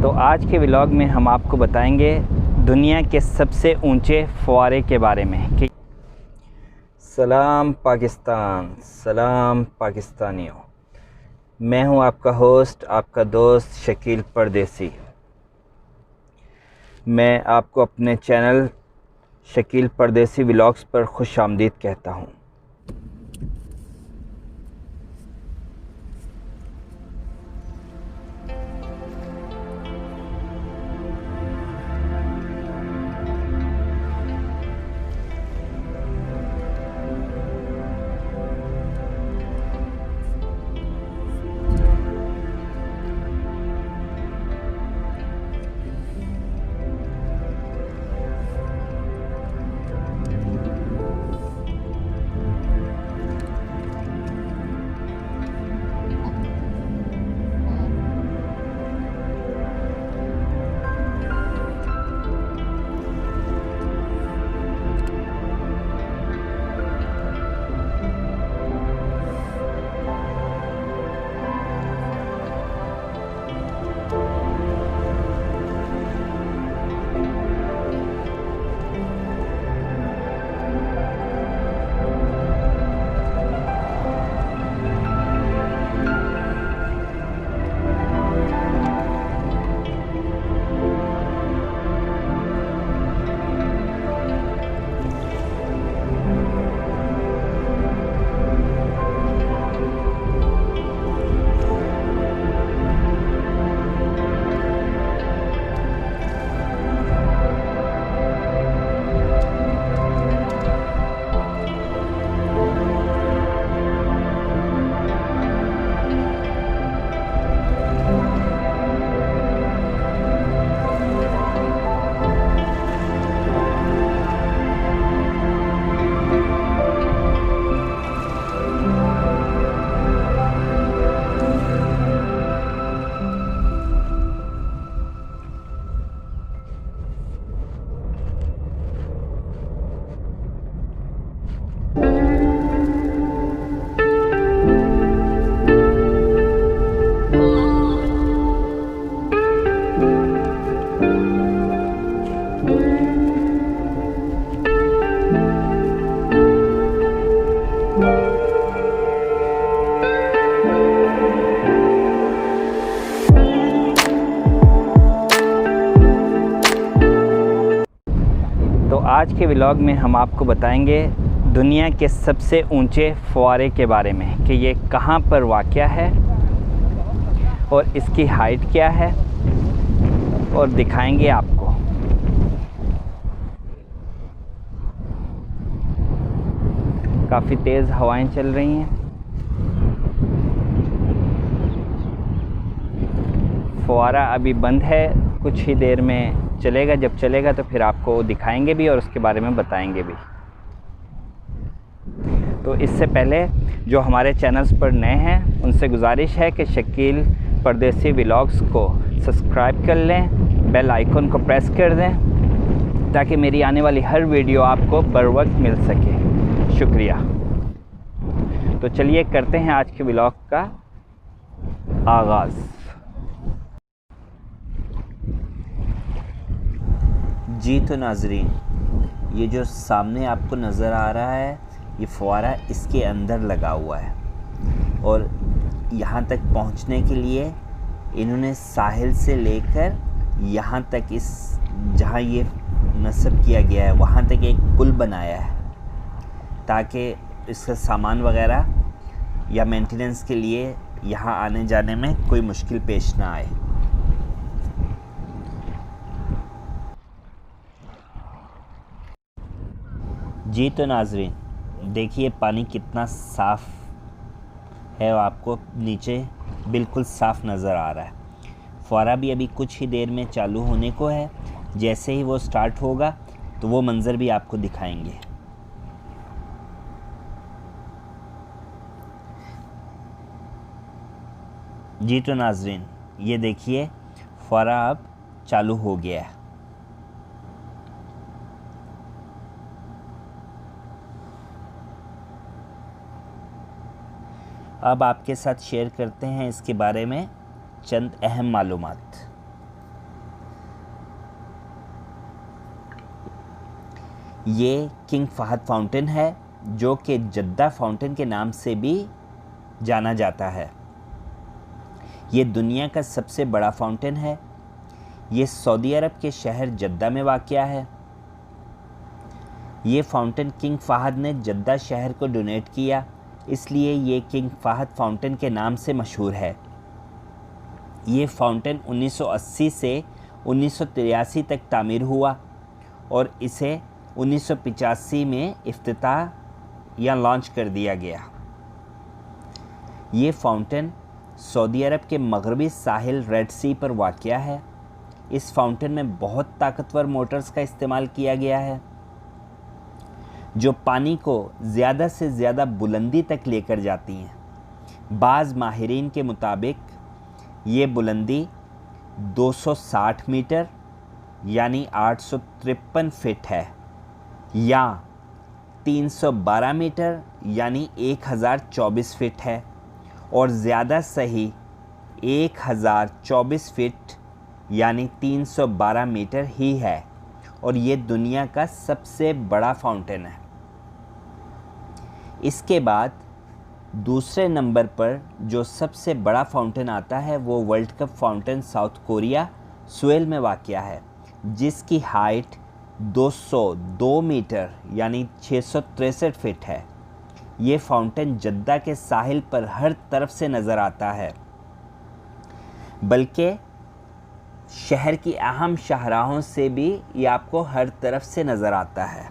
तो आज के व्लॉग में हम आपको बताएंगे दुनिया के सबसे ऊंचे फुव्वारे के बारे में कि सलाम पाकिस्तान, सलाम पाकिस्तानियों। मैं हूं आपका होस्ट, आपका दोस्त शकील परदेसी। मैं आपको अपने चैनल शकील परदेसी व्लॉग्स पर खुशामदीद कहता हूं। तो आज के व्लॉग में हम आपको बताएंगे दुनिया के सबसे ऊंचे फुव्वारे के बारे में कि ये कहाँ पर वाक़या है और इसकी हाइट क्या है, और दिखाएंगे आपको। काफ़ी तेज़ हवाएं चल रही हैं। फुव्वारा अभी बंद है, कुछ ही देर में चलेगा। जब चलेगा तो फिर आपको दिखाएंगे भी और उसके बारे में बताएंगे भी। तो इससे पहले जो हमारे चैनल्स पर नए हैं उनसे गुजारिश है कि शकील परदेसी व्लॉग्स को सब्सक्राइब कर लें, बेल आइकन को प्रेस कर दें ताकि मेरी आने वाली हर वीडियो आपको बर वक्त मिल सके। शुक्रिया। तो चलिए करते हैं आज के व्लॉग का आगाज़। जी तो नाजरीन, ये जो सामने आपको नज़र आ रहा है ये फुव्वारा इसके अंदर लगा हुआ है, और यहाँ तक पहुँचने के लिए इन्होंने साहिल से लेकर यहाँ तक इस जहाँ ये नस्ब किया गया है वहाँ तक एक पुल बनाया है ताकि इसका सामान वगैरह या मेंटेनेंस के लिए यहाँ आने जाने में कोई मुश्किल पेश ना आए। जी तो नाजरीन, देखिए पानी कितना साफ़ है, आपको नीचे बिल्कुल साफ़ नज़र आ रहा है। फुव्वारा भी अभी कुछ ही देर में चालू होने को है। जैसे ही वो स्टार्ट होगा तो वो मंज़र भी आपको दिखाएंगे। जी तो नाजरीन, ये देखिए फुव्वारा अब चालू हो गया है। अब आपके साथ शेयर करते हैं इसके बारे में चंद अहम मालूमात। ये किंग फहद फाउंटेन है, जो कि जद्दा फाउंटेन के नाम से भी जाना जाता है। ये दुनिया का सबसे बड़ा फाउंटेन है। ये सऊदी अरब के शहर जद्दा में वाक़या है। ये फाउंटेन किंग फहद ने जद्दा शहर को डोनेट किया, इसलिए ये किंग फहद फाउंटेन के नाम से मशहूर है। ये फाउंटेन 1980 से 1983 तक तामीर हुआ और इसे 1985 में इफ्तिताह या लॉन्च कर दिया गया। ये फाउंटेन सऊदी अरब के मगरबी साहिल रेड सी पर वाक़या है। इस फाउंटेन में बहुत ताकतवर मोटर्स का इस्तेमाल किया गया है, जो पानी को ज़्यादा से ज़्यादा बुलंदी तक लेकर जाती हैं। बाज़ माहिरीन के मुताबिक ये बुलंदी 260 मीटर यानी 853 फीट है, या 312 मीटर यानी 1024 फीट है, और ज़्यादा सही 1024 फीट यानी 312 मीटर ही है, और ये दुनिया का सबसे बड़ा फाउंटेन है। इसके बाद दूसरे नंबर पर जो सबसे बड़ा फाउंटेन आता है वो world cup fountain South Korea Seoul में वाक़या है, जिसकी हाइट 202 मीटर यानी 663 फीट है। ये फाउंटेन जद्दा के साहिल पर हर तरफ से नज़र आता है, बल्कि शहर की अहम शाहराहों से भी ये आपको हर तरफ से नज़र आता है।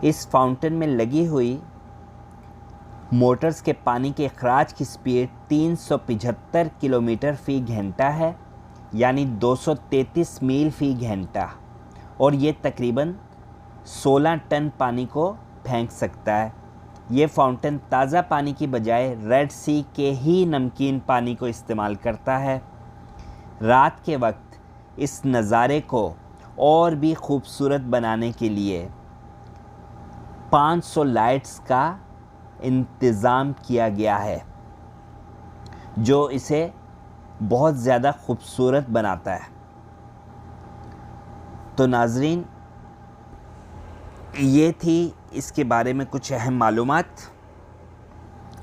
इस फाउंटेन में लगी हुई मोटर्स के पानी के अखराज की स्पीड 375 किलोमीटर फ़ी घंटा है, यानी 233 मील फ़ी घंटा, और ये तकरीबन 16 टन पानी को फेंक सकता है। ये फाउंटेन ताज़ा पानी की बजाय रेड सी के ही नमकीन पानी को इस्तेमाल करता है। रात के वक्त इस नज़ारे को और भी खूबसूरत बनाने के लिए 500 लाइट्स का इंतज़ाम किया गया है, जो इसे बहुत ज़्यादा खूबसूरत बनाता है। तो नाज़रीन, ये थी इसके बारे में कुछ अहम मालूमात,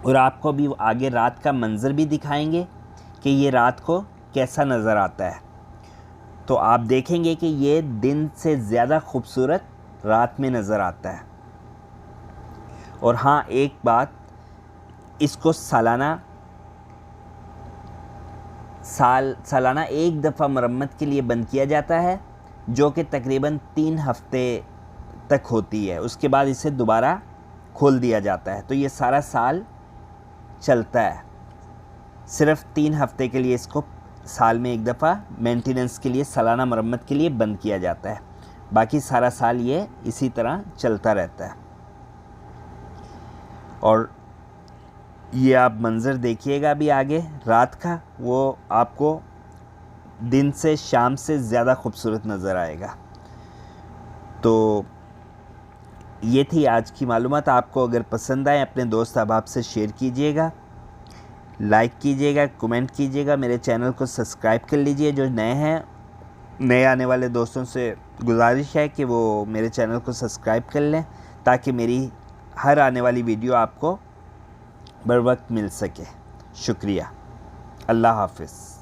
और आपको भी आगे रात का मंज़र भी दिखाएंगे कि ये रात को कैसा नज़र आता है। तो आप देखेंगे कि ये दिन से ज़्यादा खूबसूरत रात में नज़र आता है। और हाँ, एक बात, इसको सालाना एक दफ़ा मरम्मत के लिए बंद किया जाता है, जो कि तकरीबन 3 हफ्ते तक होती है। उसके बाद इसे दोबारा खोल दिया जाता है। तो ये सारा साल चलता है। सिर्फ़ 3 हफ्ते के लिए इसको साल में एक दफ़ा मेंटेनेंस के लिए, सालाना मरम्मत के लिए बंद किया जाता है। बाकी सारा साल ये इसी तरह चलता रहता है। और ये आप मंज़र देखिएगा अभी आगे रात का, वो आपको दिन से शाम से ज़्यादा खूबसूरत नज़र आएगा। तो ये थी आज की मालूमात। आपको अगर पसंद आए अपने दोस्त अहबाब से शेयर कीजिएगा, लाइक कीजिएगा, कमेंट कीजिएगा, मेरे चैनल को सब्सक्राइब कर लीजिए। जो नए हैं, नए आने वाले दोस्तों से गुजारिश है कि वो मेरे चैनल को सब्सक्राइब कर लें, ताकि मेरी हर आने वाली वीडियो आपको बर वक्त मिल सके। शुक्रिया। अल्लाह हाफ़िज़।